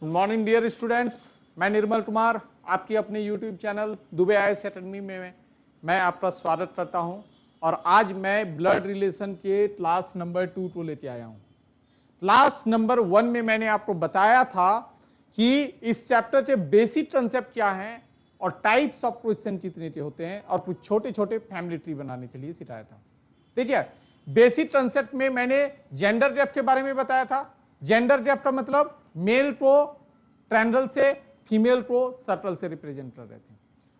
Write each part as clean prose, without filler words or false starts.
Good morning dear students, मैं निर्मल कुमार आपकी अपने YouTube channel Dubey IAS academy में मैं आपका स्वागत करता हूं। और आज मैं ब्लड रिलेशन के क्लास नंबर 2 को लेके आया हूं। क्लास नंबर 1 में मैंने आपको बताया था कि इस चैप्टर के बेसिक कंसेप्ट क्या हैं और टाइप्स ऑफ क्वेश्चन कितने के होते हैं और कुछ छोटे छोटे फैमिली ट्री बनाने के लिए सिखाया था। देखिए, बेसिक कंसेप्ट में मैंने जेंडर गैप के बारे में बताया था। जेंडर गैप का मतलब मेल को ट्रायंगल से, फीमेल को सर्कल से रिप्रेजेंट कर रहे थे।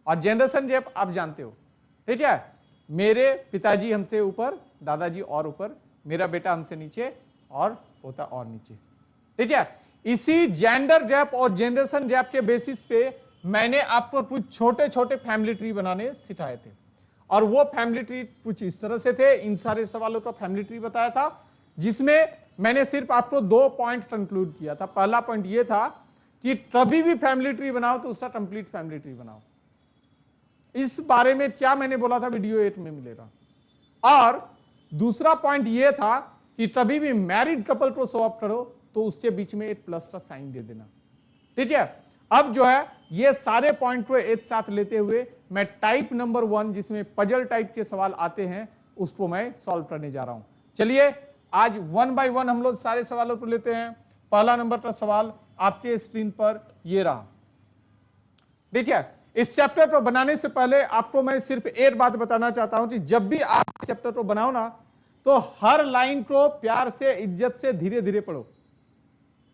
और जनरेशन गैप आप जानते हो, ठीक है, मेरे पिताजी हमसे ऊपर, दादाजी और ऊपर, मेरा बेटा हमसे नीचे और पोता और नीचे, ठीक है। इसी जेंडर गैप और जनरेशन गैप के बेसिस पे मैंने आपको कुछ छोटे छोटे फैमिली ट्री बनाने सिखाए थे। और वो फैमिली ट्री कुछ इस तरह से थे। इन सारे सवालों का फैमिली ट्री बताया था, जिसमें मैंने सिर्फ आपको 2 पॉइंट कंक्लूड किया था। पहला पॉइंट ये था कि कभी भी फैमिली ट्री बनाओ तो उसका कंप्लीट फैमिली ट्री बनाओ। इस बारे में क्या मैंने बोला था वीडियो 8 में मिलेगा। और दूसरा पॉइंट ये था कि कभी भी मैरिड कपल को स्वैप करो तो उसके बीच में एक प्लस का साइन दे देना, ठीक है। अब जो है ये सारे पॉइंट को एक साथ लेते हुए मैं टाइप नंबर 1, जिसमें पजल टाइप के सवाल आते हैं, उसको मैं सॉल्व करने जा रहा हूं। चलिए आज 1 बाय 1 हम लोग सारे सवालों को लेते हैं। पहला नंबर का सवाल आपके स्क्रीन पर ये रहा। देखिए, इस चैप्टर को बनाने से पहले आपको मैं सिर्फ एक बात बताना चाहता हूं कि जब भी आप चैप्टर को बनाओ ना, तो हर लाइन को प्यार से, इज्जत से, धीरे धीरे पढ़ो,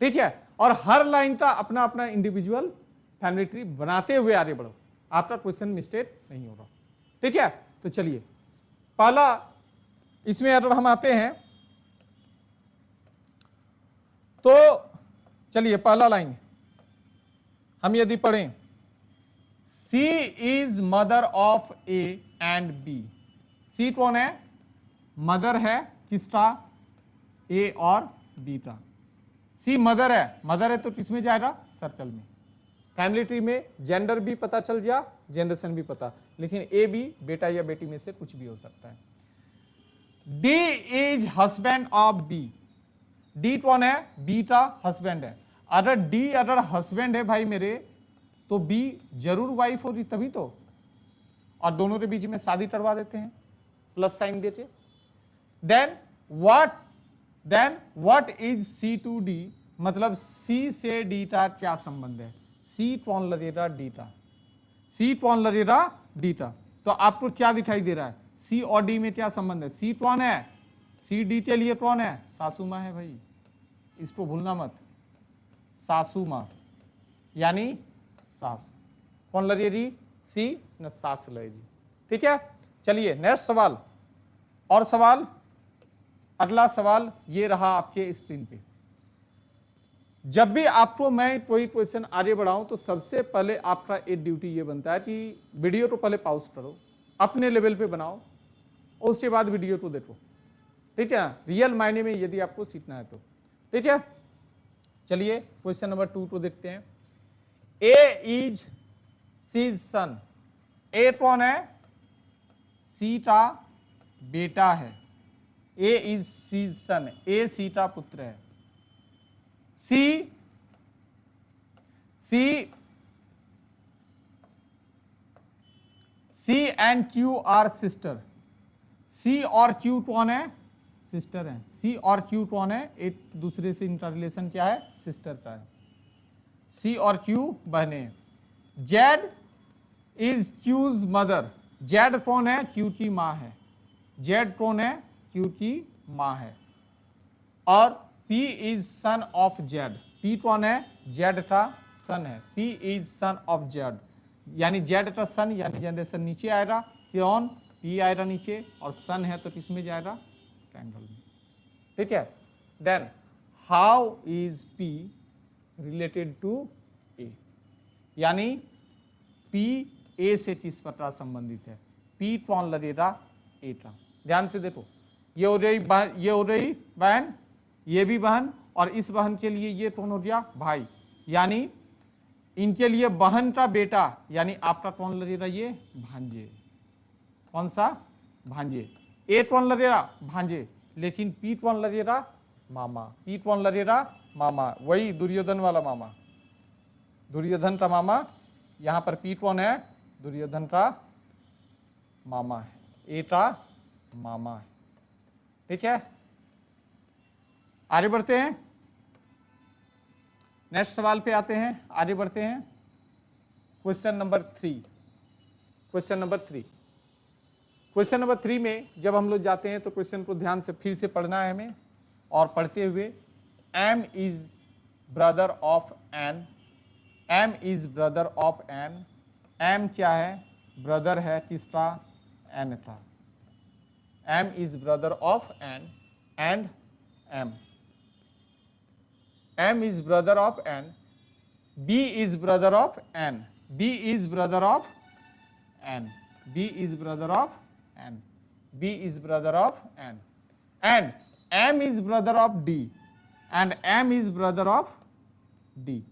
ठीक है। और हर लाइन का अपना अपना इंडिविजुअल फैमिली ट्री बनाते हुए आगे बढ़ो, आपका क्वेश्चन मिस्टेक नहीं होगा, ठीक है। तो चलिए पहला इसमें अगर हम आते हैं तो चलिए पहला लाइन हम यदि पढ़ें, C is mother of A and B. C कौन है? मदर है किसका? ए और बी का। सी मदर है, मदर है तो किसमें जाएगा? सर्कल में। फैमिली ट्री में जेंडर भी पता चल गया, जनरेशन भी पता, लेकिन ए बी बेटा या बेटी में से कुछ भी हो सकता है। D is husband of B. D कौन है? बी का हस्बैंड है। अगर डी अगर हस्बैंड है भाई मेरे, तो बी जरूर वाइफ होगी तभी तो। और दोनों के बीच में शादी करवा देते हैं, प्लस साइन देते। Then what is C to D, मतलब सी से डी का क्या संबंध है? सी कौन लगेगा? डी का। सी कौन लगेगा? डी का। तो आपको क्या दिखाई दे रहा है? सी और डी में क्या संबंध है? सी कौन है? सी डी के लिए कौन है? सासू माँ है भाई, इसको भूलना मत। सासू माँ यानी सास। कौन लगेगी? सी न सास लगेगी, ठीक है। चलिए नेक्स्ट सवाल। और सवाल, अगला सवाल ये रहा आपके स्क्रीन पे। जब भी आपको मैं कोई क्वेश्चन आगे बढ़ाऊं तो सबसे पहले आपका एक ड्यूटी ये बनता है कि वीडियो को पहले पॉज करो, अपने लेवल पे बनाओ, उसके बाद वीडियो को देखो, ठीक है, रियल मायने में यदि आपको सीखना है तो, ठीक है। चलिए क्वेश्चन नंबर 2 को देखते हैं। ए इज सीज सन। ए कौन है? सी का बेटा है। ए इज सीज सन, ए सी का पुत्र है। सी एंड क्यू आर सिस्टर। सी और क्यू कौन है? सिस्टर है। सी और क्यू कौन है? एक दूसरे से इनका रिलेशन क्या है? सिस्टर का है। सी और क्यू बहने। Z is Q's mother. Z कौन है? क्यू की माँ है। जेड कौन है? क्यू की माँ है। और P is son of Z. P कौन है? जेड का सन है। P is son of Z, यानी जेड का सन, यानी जनरेशन नीचे आएगा। क्यों? पी आएगा नीचे, और सन है तो किसमें जाएगा? ट्रायंगल में, ठीक है। Then how is P related to A, यानी पी ए से किस प्रकार संबंधित है? पी कौन लगेगा? ए का। ध्यान से देखो, ये हो रही बहन, ये भी बहन, और इस बहन के लिए ये कौन हो गया? भाई, यानी इनके लिए बहन का बेटा, यानी आपका कौन लगेगा? ये भांजे। कौन सा? भांजे। ए कौन लगेगा? भांजे। लेकिन पी कौन लगेगा? मामा। पी कौन लगेगा? मामा, वही दुर्योधन वाला मामा, दुर्योधन का मामा, यहां पर पी कौन है, दुर्योधन का मामा है, ए का मामा है, ठीक है। आगे बढ़ते हैं, नेक्स्ट सवाल पे आते हैं, आगे बढ़ते हैं। Question number 3, question number 3, question number 3 में जब हम लोग जाते हैं तो क्वेश्चन को ध्यान से फिर से पढ़ना है हमें, और पढ़ते हुए M is brother of N, M is brother of N, M क्या है, ब्रदर है किसका, एन का, M is brother of N and M, M is brother of N, B is brother of N, B is brother of N, B is brother of N, B is brother of N, and M is brother of D, and M is brother of D,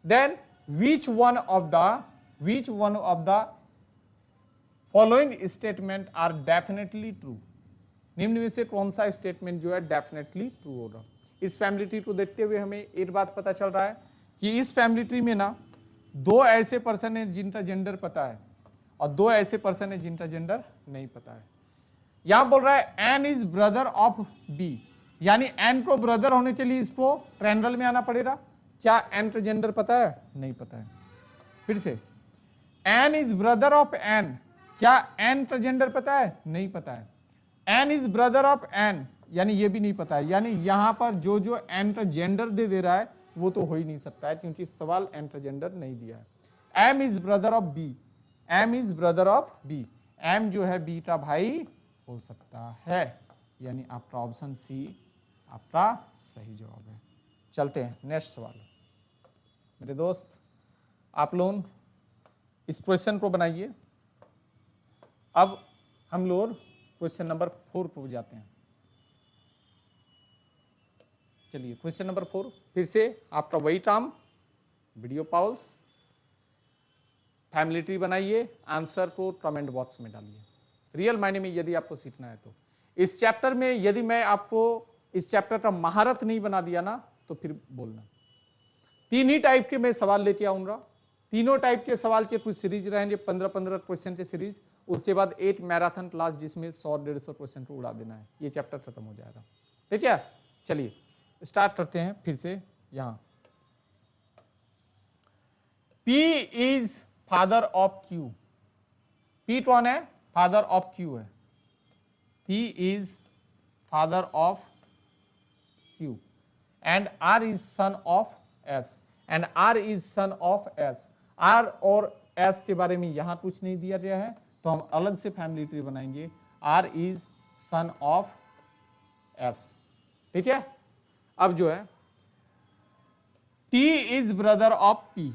then which one of the following statement are definitely true, निम्न में से कौन सा statement जो है definitely true होगा। इस family tree को देखते हुए हमें एक बात पता चल रहा है कि इस फैमिली ट्री में ना दो ऐसे पर्सन है जिनका जेंडर पता है और दो ऐसे पर्सन है जिनका जेंडर नहीं पता है। यहां बोल रहा है N is brother of B, यानी एन को ब्रदर होने के लिए इसको ट्रायंगल में आना पड़ेगा। क्या एन का जेंडर पता है, नहीं पता है। फिर से N is brother of N, क्या एन का जेंडर पता है, नहीं पता है। N is brother of N, यानी ये भी नहीं पता है, यानी यहां पर जो जो एन का जेंडर दे रहा है वो तो हो ही नहीं सकता है क्योंकि सवाल एन का जेंडर नहीं दिया है। M is brother of B, M is brother of B, M जो है बी का भाई हो सकता है, यानी आपका ऑप्शन सी आपका सही जवाब है। चलते हैं नेक्स्ट सवाल। मेरे दोस्त आप लोग इस क्वेश्चन को बनाइए। अब हम लोग क्वेश्चन नंबर 4 पर जाते हैं। चलिए क्वेश्चन नंबर 4, फिर से आपका वही काम, वीडियो पॉज, फैमिली ट्री बनाइए, आंसर को कमेंट बॉक्स में डालिए। रियल मायने में यदि आपको सीखना है तो इस चैप्टर में यदि मैं आपको इस चैप्टर का महारत नहीं बना दिया ना तो फिर बोलना। 3 ही टाइप के मैं सवाल लेके आऊंगा, तीनों टाइप के सवाल के कुछ सीरीज रहेंगे, 15-15 क्वेश्चन के सीरीज। उसके बाद 8 मैराथन क्लास जिसमें 100-150 क्वेश्चन को उड़ा देना है। ये चैप्टर खत्म हो जाएगा, ठीक है। चलिए स्टार्ट करते हैं फिर से। यहां P is father of Q, P कौन है, फादर ऑफ Q है, P is father of Q and R is son of S, and R is son of S। R और S के बारे में यहां कुछ नहीं दिया गया है तो हम अलग से फैमिली ट्री बनाएंगे। R is son of S, ठीक है। अब जो है T is brother of P,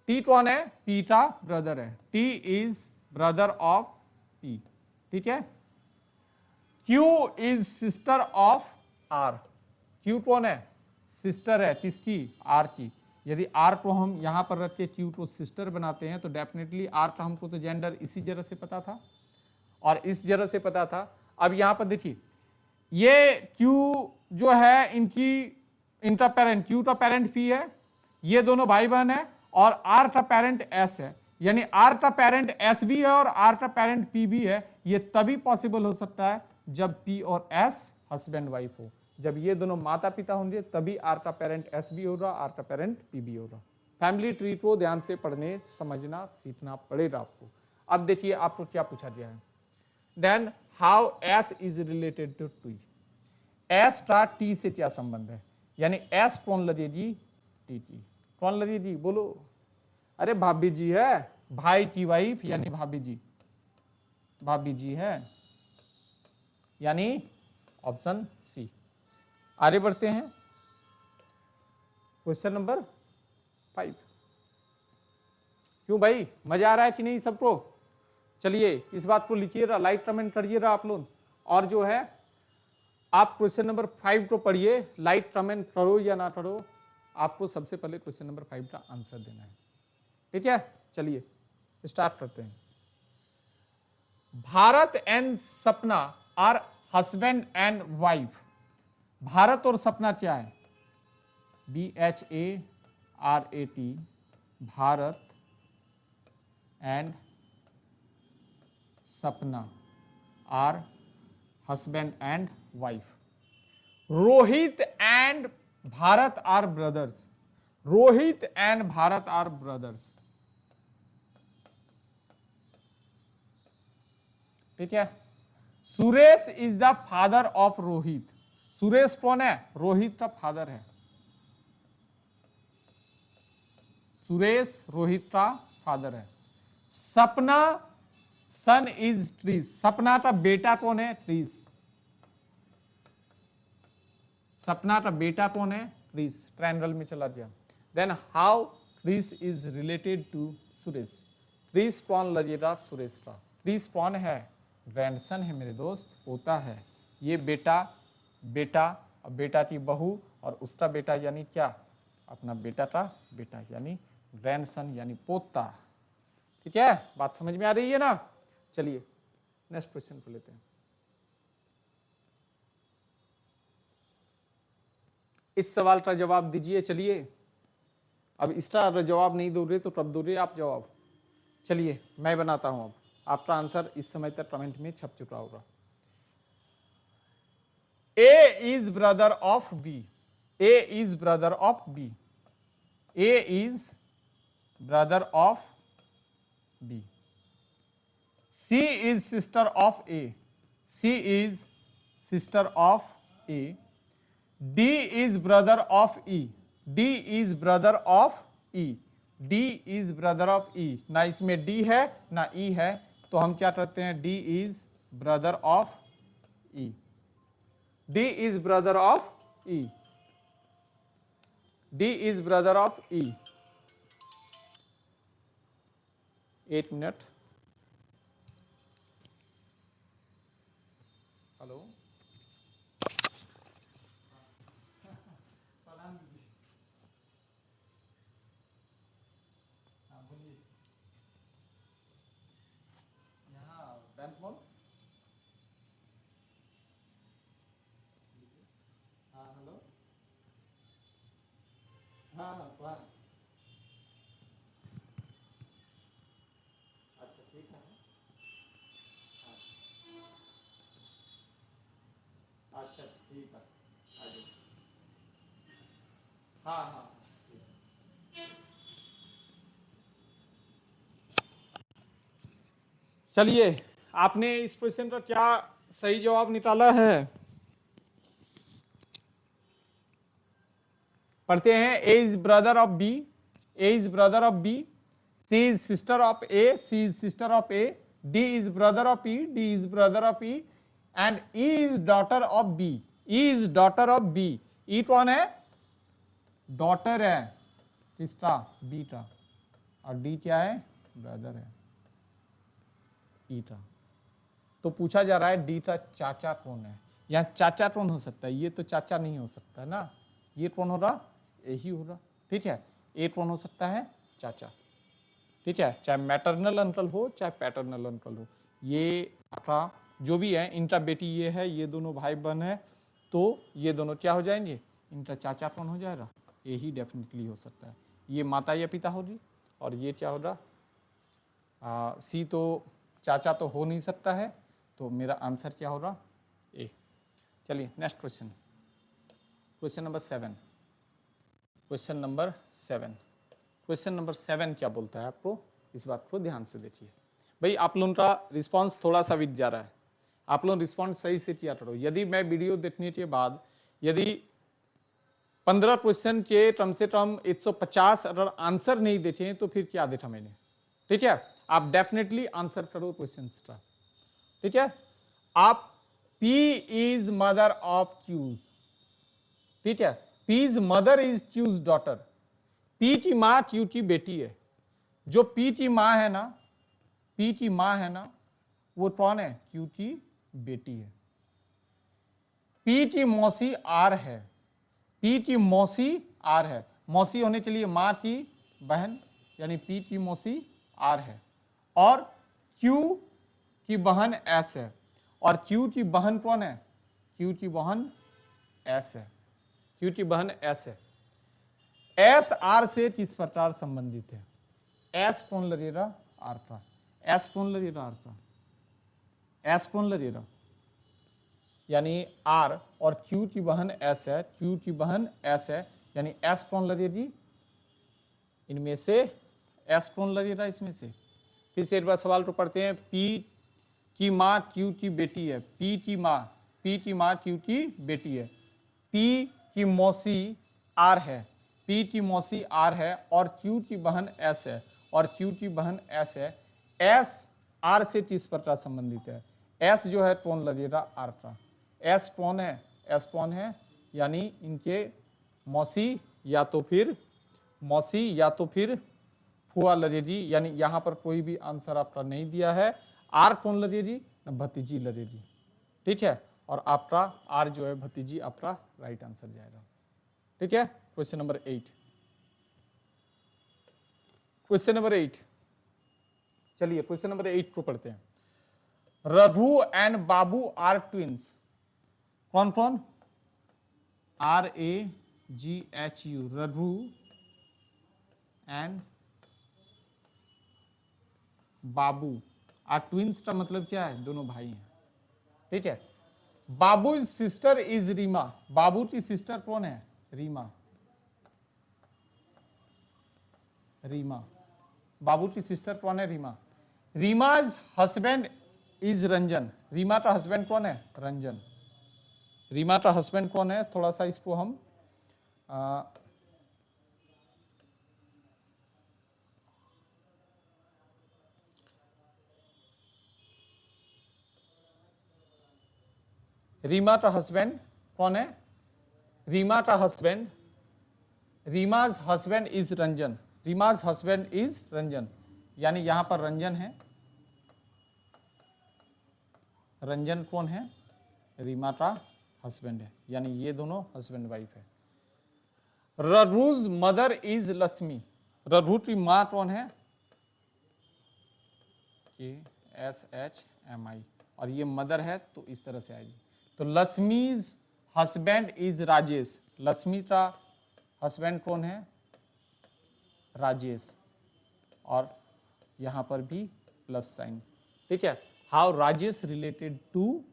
T कौन है, P का ब्रदर है, T is brother of P, ठीक है। Q is sister of R, Q कौन है, सिस्टर है किसकी, R की। यदि R को हम यहां पर रख के Q को सिस्टर बनाते हैं तो डेफिनेटली R का हमको तो जेंडर इसी जगह से पता था और इस जगह से पता था। अब यहां पर देखिए ये Q जो है इनका पेरेंट, Q का पेरेंट P है, ये दोनों भाई बहन है, और R का पेरेंट S है, यानी R का पेरेंट S भी है और R का पेरेंट P भी है। ये तभी पॉसिबल हो सकता है जब P और S हस्बैंड वाइफ हो। जब ये दोनों माता पिता होंगे तभी R का पेरेंट S भी होगा, R का पेरेंट P भी होगा। फैमिली ट्री को ध्यान से पढ़ने समझना सीखना पड़ेगा आपको। अब देखिए आपको क्या पूछा गया है, then how S is related to T, S का T से क्या संबंध है, यानी S कौन लगेगी, T की। कौन लगेगी बोलो, अरे भाभी जी है, भाई की वाइफ यानी भाभी जी, भाभी जी है, यानी ऑप्शन सी। आगे बढ़ते हैं क्वेश्चन नंबर 5। क्यों भाई मजा आ रहा है कि नहीं सबको? चलिए इस बात को लिखिएगा, लाइक कमेंट करिएगा आप लोग, और जो है आप क्वेश्चन नंबर 5 को पढ़िए, लाइक कमेंट करो या ना करो, आपको सबसे पहले क्वेश्चन नंबर 5 का आंसर देना है, ठीक है। चलिए स्टार्ट करते हैं। Bharat and Sapna are husband and wife. Bharat और सपना क्या है, BHARAT, RAT, Bharat and Sapna are husband and wife. Rohit and Bharat are brothers. Rohit and Bharat are brothers. ठीक है। Suresh is the father of Rohit. Suresh कौन है? रोहित का फादर है। सुरेश रोहित का फादर है। सपना सन इज ट्रीज। सपना का बेटा कौन है? ट्रीज। सपना का बेटा कौन है? ट्रीज। ट्रायंगल में चला गया। Then how trees is related to Suresh. Trees कौन लगेगा? सुरेश का। ट्रीज कौन है? ग्रैंडसन है मेरे दोस्त, पोता है। ये बेटा, बेटा और बेटा की बहू और उसका बेटा यानी क्या? अपना बेटा का बेटा यानी ग्रैंडसन यानी पोता। ठीक है, बात समझ में आ रही है ना? चलिए नेक्स्ट क्वेश्चन को लेते हैं। इस सवाल का जवाब दीजिए। चलिए, अब इसका अगर जवाब नहीं दोगे तो कब दोगे आप जवाब? चलिए मैं बनाता हूं। अब आपका आंसर इस समय तक कमेंट में छप चुका होगा। A is brother of B. A is brother of B. A is brother of B. C is sister of A. C is sister of A. D is brother of E. D is brother of E. D is brother of E. ना इसमें D है ना ई है, तो हम क्या करते हैं? D is brother of E. D is brother of E. D is brother of E. 8 minute. Hello, बोलिए। यहाँ बैंक मोल। हाँ हेलो। हाँ हाँ। अच्छा ठीक है। अच्छा ठीक है, आ जाओ। हाँ हाँ। चलिए, आपने इस क्वेश्चन का क्या सही जवाब निकाला है? पढ़ते हैं। A is brother of B. A is brother of B. C is sister of A. C is sister of A. D is brother of E. D is brother of E. And E is daughter of B. E is daughter of B. E कौन है? Daughter है किसका? B का। और D क्या है? Brother है ई का। तो पूछा जा रहा है डी का चाचा कौन है? यहाँ चाचा कौन हो सकता है? ये तो चाचा नहीं हो सकता ना। ये कौन हो रहा? यही हो रहा। ठीक है, ए कौन हो सकता है? चाचा। ठीक है, चाहे मैटरनल अंकल हो चाहे पैटर्नल अंकल हो, ये आपका जो भी है, इनका बेटी ये है, ये दोनों भाई बहन है, तो ये दोनों क्या हो जाएंगे? इनका चाचा कौन हो जाएगा? यही डेफिनेटली हो सकता है। ये माता या पिता होगी, और ये क्या होगा? सी तो चाचा तो हो नहीं सकता है, तो मेरा आंसर क्या होगा? ए। चलिए next question. Question number 7। Question number 7। Question number 7 क्या बोलता है आपको? इस बात को ध्यान से देखिए। भाई आप लोगों का रिस्पांस थोड़ा सा बीत जा रहा है, आप लोग रिस्पॉन्स सही से किया करो। यदि मैं वीडियो देखने के बाद यदि 15 क्वेश्चन के कम से कम 150 अगर आंसर नहीं देखे तो फिर क्या देखा मैंने? ठीक है, आप डेफिनेटली आंसर करो क्वेश्चंस का। ठीक है, आप P is mother of Q's. ठीक है, P is mother is Q's daughter. P की माँ Q की बेटी है। जो P की माँ है ना, P की माँ है ना, वो कौन है? Q की बेटी है। P की मौसी R है। P की मौसी R है। मौसी होने के लिए माँ की बहन, यानी P की मौसी R है। और Q की बहन S है। और Q की बहन कौन है? Q की बहन S है। Q की बहन S है। एस आर से किस प्रकार संबंधित है? एस कौन लगेगा? आर्था। एस कौन लगेगा? आर्था। एस कौन लगेगा? यानी आर और क्यू की बहन एस है, क्यू की बहन एस है, यानी एस कौन लगेगी? इनमें से एस कौन लगेगा? इसमें से। फिर से एक बार सवाल तो पढ़ते हैं। पी की माँ क्यू की बेटी है, पी की माँ क्यू की बेटी है, पी की मौसी आर है, पी की मौसी आर है और क्यू की बहन एस है, और क्यू की बहन एस है। एस आर से किस प्रकार संबंधित है? एस जो है कौन लगेगा? आर का। एस कौन है? एस कौन है? यानी इनके मौसी या तो फिर फुआ लगेगी, यानी यहां पर कोई भी आंसर आपका नहीं दिया है। आर कौन लगेगी? भतीजी लगेगी। ठीक है, और आपका आर जो है भतीजी आपका राइट आंसर जाएगा। ठीक है, क्वेश्चन नंबर 8। क्वेश्चन नंबर 8, चलिए क्वेश्चन नंबर 8 को पढ़ते हैं। Raghu and Babu are twins. कौन कौन? RAGHU, Raghu and Babu are twins का मतलब क्या है? दोनों भाई हैं। ठीक है, बाबू सिस्टर इज रीमा। बाबू की सिस्टर कौन है? रीमा। रीमा, बाबू की सिस्टर कौन है? रीमा। Reema's husband is Ranjan. रीमा का हस्बैंड कौन है? रंजन। रीमा का हस्बैंड कौन है? थोड़ा सा इसको हम रीमा का हस्बैंड कौन है? रीमा का husband, Reema's husband is Ranjan. Reema's husband is Ranjan, यानी यहां पर रंजन है। रंजन कौन है? रीमा का हस्बैंड है, यानी ये दोनों हस्बैंड वाइफ है। रघुज मदर इज लक्ष्मी। रघु की मां कौन है? KSHMI, और ये मदर है तो इस तरह से आएगी। तो लक्ष्मीज हस्बैंड इज राजेश। लक्ष्मी का हस्बैंड कौन है? राजेश, और यहां पर भी प्लस साइन। ठीक है, how Rajesh related to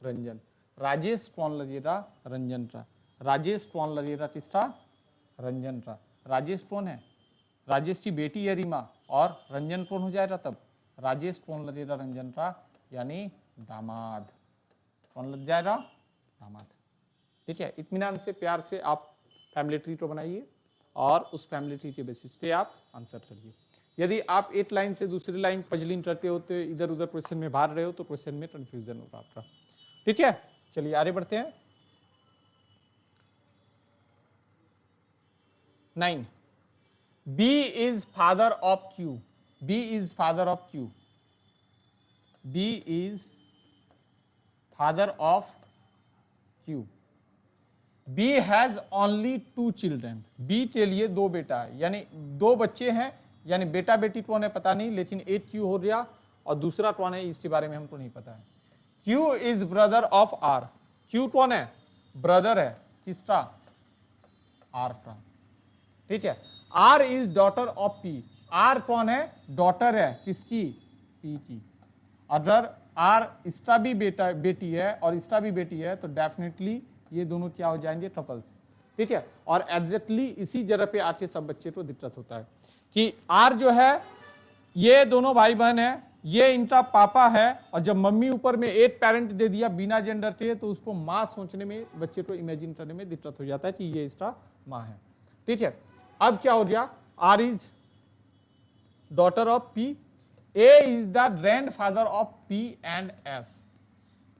Ranjan. Rajesh कौन लगेगा? रंजन का। राजेश कौन लगेगा? किसका? रंजन का। राजेश कौन है? राजेश की बेटी है रीमा, और रंजन कौन हो जाएगा तब? राजेश कौन लगेगा? रंजन का, यानी दामाद। कौन लग जाएगा? दामाद। ठीक है, इत्मीनान से प्यार से आप फैमिली ट्री को बनाइए और उस फैमिली ट्री के बेसिस पे आप आंसर करिए। यदि आप एक लाइन से दूसरी लाइन पजलिंग करते हो तो इधर उधर क्वेश्चन में भाग रहे हो तो क्वेश्चन में कंफ्यूजन होगा आपका। ठीक है, चलिए आगे बढ़ते हैं। 9, B is father of Q. B is father of Q. B is father of Q. B has only 2 children. B के लिए 2 बेटा है, यानी 2 बच्चे हैं, यानी बेटा बेटी कौन है पता नहीं, लेकिन एक Q हो गया और दूसरा कौन है इसके बारे में हमको नहीं पता है। Q is brother of R. Q कौन है? ब्रदर है किसका? R का। ठीक है, R is daughter of P. R कौन है? डॉटर है किसकी? P की। अगर R इसका भी बेटी है और इसका भी बेटी है तो डेफिनेटली ये दोनों क्या हो जाएंगे? कपल्स। ठीक है, और एग्जैक्टली इसी जगह पे आके सब बच्चे को दिक्कत होता है कि R जो है ये दोनों भाई बहन है, ये इनका पापा है, और जब मम्मी ऊपर में एक पेरेंट दे दिया बिना जेंडर के तो उसको माँ सोचने में, बच्चे को इमेजिन करने में दिक्कत हो जाता है कि ये इसका माँ है। ठीक है, अब क्या हो गया? R is daughter of P. A is the grand father of P and S.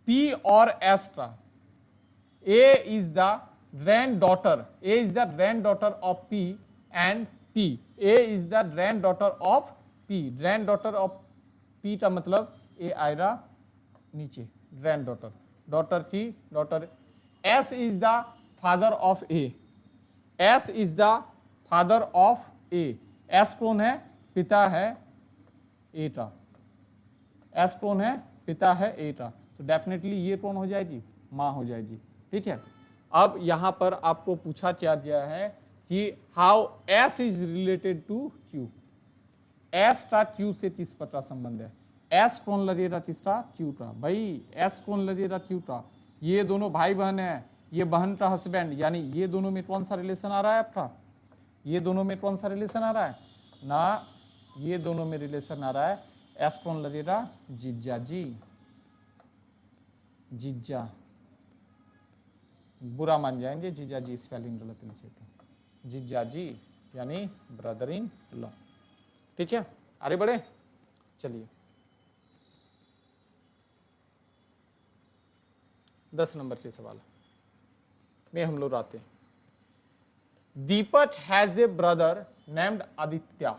P और S का। A is the grand daughter, A is the grand daughter of P and P. A is the grand daughter of P. Grand daughter of P का मतलब A आएगा नीचे, grand daughter, daughter की daughter. S is the father of A. S is the father of A. S कौन है? पिता है A का। S कौन है? पिता है A का, तो डेफिनेटली ये कौन हो जाएगी? माँ हो जाएगी। ठीक है, अब यहां पर आपको पूछा क्या गया है कि how S is related to Q, S टा क्यू से किस पता संबंध है, एस टोन लगेगा किसका, क्यू का। भाई एस टोन लगेगा क्यू का, ये दोनों भाई बहन है, ये बहन का हस्बैंड, यानी ये दोनों में कौन सा रिलेशन आ रहा है आपका, ये दोनों में कौन सा रिलेशन आ रहा है ना, ये दोनों में रिलेशन आ रहा है, एस टोन लगेगा जीजा जी, जीजा, बुरा मान जाएंगे जीजा जी स्पेलिंग गलत लिखे थे, जीजा जी यानी ब्रदर इन लॉ। ठीक है, आगे बढ़े, चलिए 10 नंबर के सवाल में हम लोग आते हैं। Deepak has a brother named Aditya,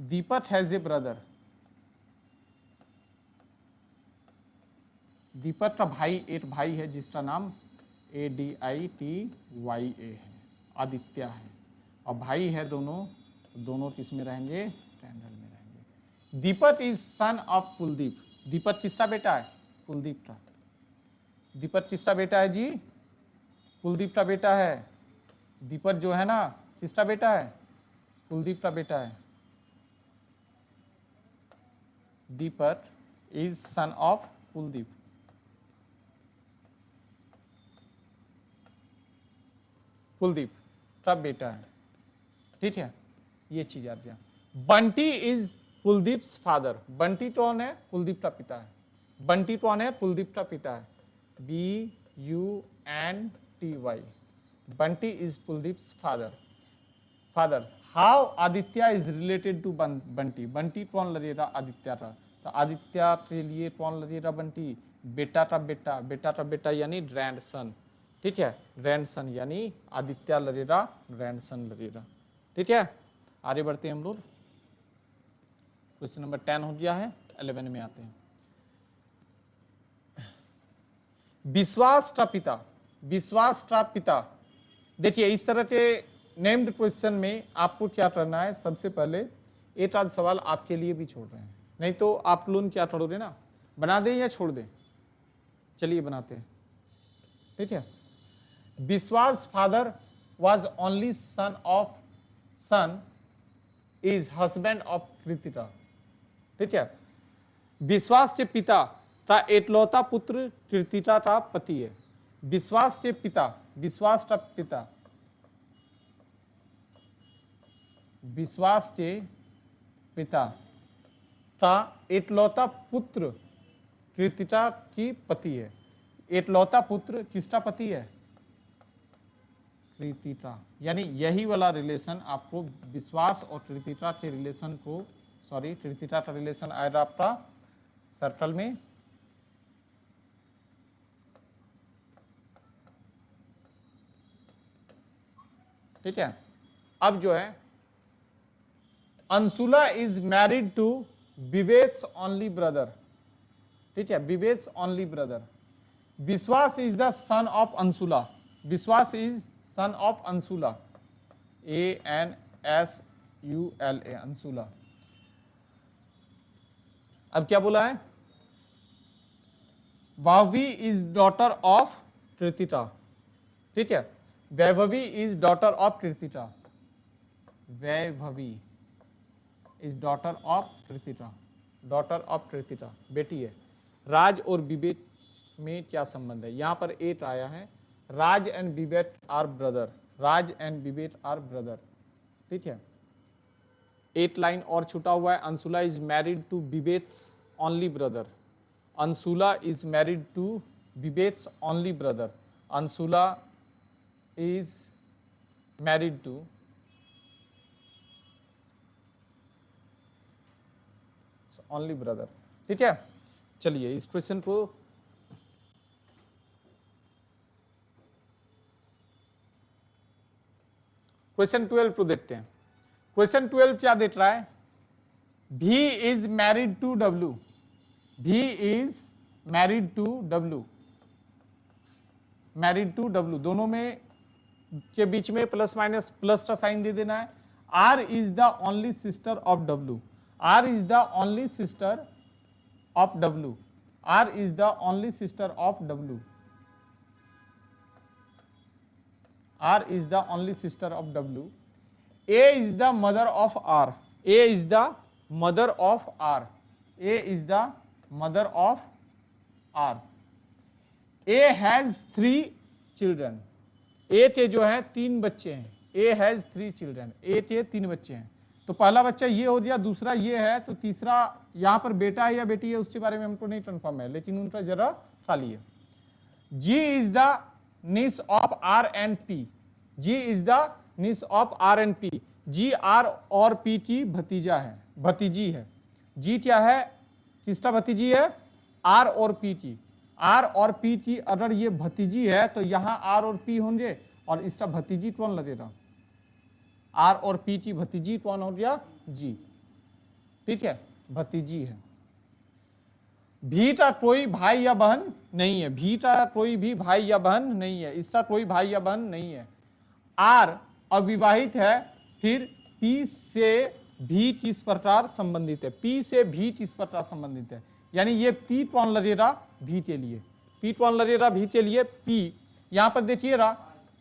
Deepak has a brother, Deepak का भाई एक भाई है जिसका नाम ADITYA है, आदित्य है, और भाई है दोनों, दोनों किस में रहेंगे, ट्रायंगल में रहेंगे। दीपक इज सन ऑफ कुलदीप, दीपक किसका बेटा है, कुलदीप का, दीपक किसका बेटा है जी, कुलदीप का बेटा है, दीपक जो है ना किसका बेटा है, कुलदीप का बेटा है, Deepak is son of Kuldeep, Kuldeep का बेटा है। ठीक है, ये चीज आ गया। बंटी इज कुलदीप्स फादर, बंटी कौन है, कुलदीप का पिता है, बंटी कौन है, कुलदीप का पिता है, BUNTY, Bunty is Kuldeep's father, father. How Aditya is related to Bunty, Bunty कौन लगेगा, आदित्य का, तो आदित्य के लिए कौन लगेगा, बंटी, बेटा का बेटा, बेटा का बेटा यानी ग्रैंडसन। ठीक है, ग्रैंडसन यानी आदित्य लगेगा, ग्रैंडसन लगेगा। ठीक है, आगे बढ़ते हैं हम लोग, क्वेश्चन नंबर 10 हो गया है, 11 में आते हैं। विश्वास का पिता, विश्वास का पिता, देखिए इस तरह के नेम्ड क्वेश्चन में आपको क्या करना है, सबसे पहले एक आध सवाल आपके लिए भी छोड़ रहे हैं, नहीं तो आप लोग क्या छोड़ोगे ना, बना दें या छोड़ दें, चलिए बनाते हैं। ठीक है, विश्वास father was only son is husband of Kritika. ठीक है, विश्वास के पिता का एकलौता पुत्र कृतिका का पति है, विश्वास के पिता, विश्वास का पिता, विश्वास के पिता का एकलौता पुत्र कृतिका की पति है, एकलौता पुत्र किसका पति है, कृतिका, यानी यही वाला रिलेशन आपको विश्वास और कृतिका के रिलेशन को, सॉरी कृतिका का रिलेशन आएगा आपका सर्कल में, ठीक है। अब जो है Anshula is married to Vivek's only brother, ठीक है, Vivek's only brother, Vishwas is the son of Anshula, Vishwas is son of Anshula, ANSULA, Anshula. अब क्या बोला है, Vaibhavi is daughter of Kritika, ठीक है, Vaibhavi is daughter of Kritika, Vaibhavi is daughter of Kritika, daughter of Kritika, बेटी है। राज और विवेक में क्या संबंध है, यहां पर एट आया है, Raj and Vivek are brother, Raj and Vivek are brother, ठीक है। 8 लाइन और छूटा हुआ है, Anshula is married to Vivek's only brother, Anshula is married to Vivek's only brother, Anshula is married to only brother, ठीक है। चलिए इस क्वेश्चन को क्वेश्चन 12 को देखते हैं। क्वेश्चन 12 क्या देख रहा है, V is married to W, V is married to W, married to W, दोनों में के बीच में प्लस माइनस प्लस का साइन दे देना है। R is the only sister of W, R is the only sister of W, R is the only sister of W, R is the only sister of W. A is the mother of R. A is the mother of R. A is the mother of R. A has 3 children. A के जो है 3 बच्चे हैं. A has 3 children. A के 3 बच्चे हैं. तो पहला बच्चा ये हो गया, दूसरा ये है, तो तीसरा यहाँ पर बेटा है या बेटी है उसके बारे में हमको नहीं कन्फर्म है, लेकिन उनका जरा खाली है. G is the niece of R and P. G is the niece of R and P. G R और P की भतीजा है, भतीजी है. G क्या है, किसका भतीजी है, R और P की. R और P की अगर ये भतीजी है तो यहाँ R और P होंगे और इसका भतीजी कौन लगेगा, R और P की भतीजी कौन हो गया, G. ठीक है, भतीजी है. भी का कोई भाई या बहन नहीं है, भी का कोई भी भाई या बहन नहीं है, इसका कोई भाई या बहन नहीं है. R अविवाहित है, फिर P से भी किस प्रकार संबंधित है, P से भी किस प्रकार संबंधित है, यानी ये P कौन लगेगा, भी के लिए. P कौन लगेगा, भी के लिए. P यहाँ पर देखिएगा,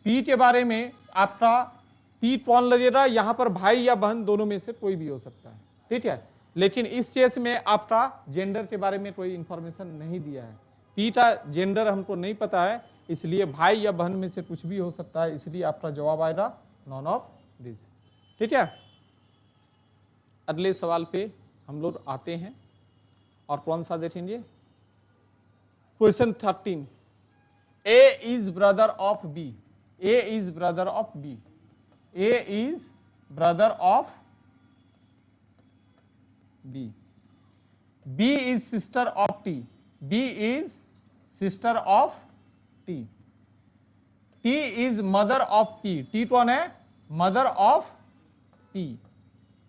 P के बारे में आपका P कौन लगेगा, यहाँ पर भाई या बहन दोनों में से कोई भी हो सकता है. ठीक है, लेकिन इस केस में आपका जेंडर के बारे में कोई इंफॉर्मेशन नहीं दिया है. P का जेंडर हमको नहीं पता है, इसलिए भाई या बहन में से कुछ भी हो सकता है, इसलिए आपका जवाब आएगा नॉन ऑफ दिस. ठीक है, अगले सवाल पे हम लोग आते हैं और कौन सा देखेंगे, question 13. A is brother of B. A is brother of B. A is brother of B. B is sister of T. B is sister of T. T is mother of P. T कौन है, mother of P.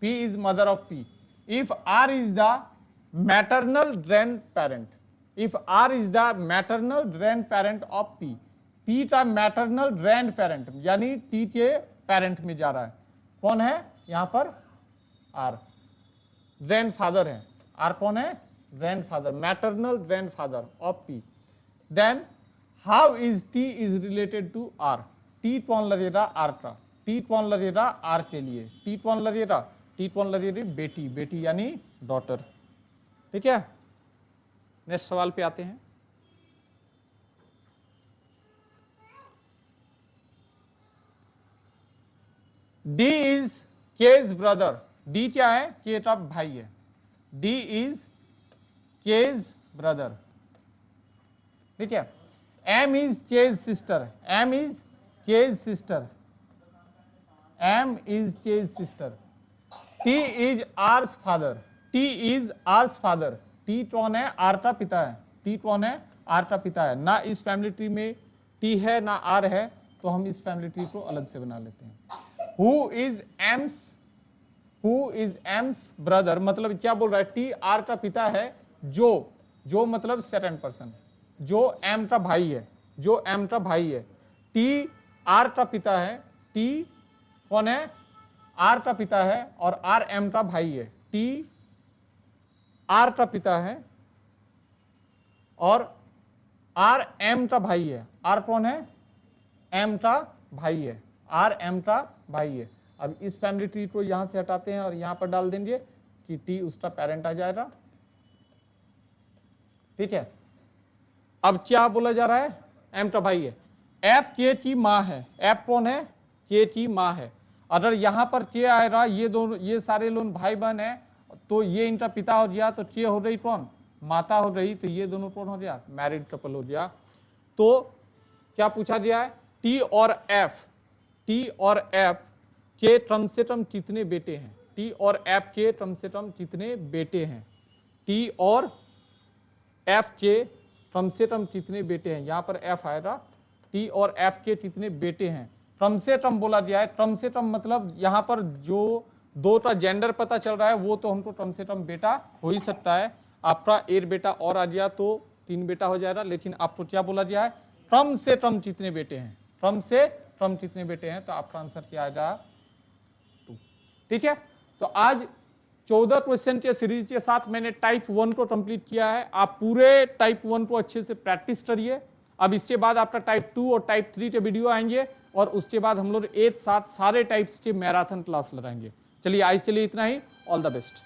P is mother of P. If R is the maternal grandparent, if R is the maternal grandparent of P, P का maternal grandparent यानी T के parent में जा रहा है, कौन है यहाँ पर, R. ग्रैंडफादर है, R कौन है, grandfather, maternal grandfather of P. Then how is T is related to R. T कौन लगेगा, R का. T कौन लगेगा, R के लिए. T कौन लगेगा, T कौन लगेगी, बेटी. बेटी यानी डॉटर. ठीक है, नेक्स्ट सवाल पे आते हैं. D is K's brother. D क्या है, K का भाई है. D is K's brother. ठीक है. M is K's sister. M is K's sister. M is K's sister. T is R's father. T is R's father. T कौन है, R का पिता है. T कौन है, R का पिता है. ना इस फैमिली ट्री में T है ना R है, तो हम इस फैमिली ट्री को अलग से बना लेते हैं. Who is M's brother, मतलब क्या बोल रहा है, T R का पिता है, जो मतलब सेकंड पर्सन, जो M का भाई है, जो M का भाई है. T R का पिता है, T कौन है, R का पिता है और R M का भाई है. T R का पिता है और R M का भाई है. R कौन है, M का भाई है. R M का भाई है. अब इस फैमिली ट्री को यहां से हटाते हैं और यहां पर डाल देंगे कि T उसका पेरेंट आ जाएगा. ठीक है, अब क्या बोला जा रहा है, M का भाई है. F K की माँ है. F कौन है, K की माँ है. अगर यहां पर K आएगा, ये दोनों, ये सारे लोग भाई बहन है, तो ये इनका पिता हो गया, तो K हो रही कौन, माता हो रही, तो ये दोनों कौन हो गया, मैरिड कपल हो गया. तो क्या पूछा गया है, T और F के कम से कम कितने बेटे हैं. T और F के कम से कम कितने बेटे हैं. T और F के कम से कम कितने बेटे हैं, यहाँ पर F आएगा. T और F के कितने बेटे हैं, कम से कम बोला गया है. कम से कम मतलब यहाँ पर जो दो का जेंडर पता चल रहा है, वो तो हमको कम से कम बेटा हो ही सकता है. आपका एक बेटा और आ गया तो 3 बेटा हो जाएगा, लेकिन आपको क्या बोला गया है, कम से कम कितने बेटे हैं, कम से कम कितने बेटे हैं, तो आपका आंसर क्या आएगा, 2. ठीक है, तो आज 14 क्वेश्चन के सीरीज के साथ मैंने टाइप 1 को कंप्लीट किया है. आप पूरे टाइप 1 को अच्छे से प्रैक्टिस करिए अब इसके बाद आपका टाइप 2 और टाइप 3 के वीडियो आएंगे और उसके बाद हम लोग एक साथ सारे टाइप्स के मैराथन क्लास लगाएंगे। चलिए आज के लिए इतना ही। All the best.